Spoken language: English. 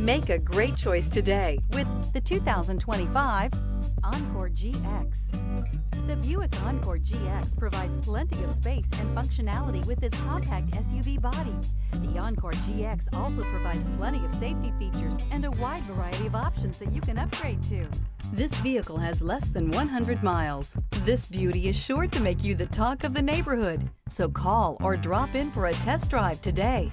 Make a great choice today with the 2025 Encore GX. The Buick Encore GX provides plenty of space and functionality with its compact SUV body. The Encore GX also provides plenty of safety features and a wide variety of options that you can upgrade to. This vehicle has less than 100 miles. This beauty is sure to make you the talk of the neighborhood. So call or drop in for a test drive today.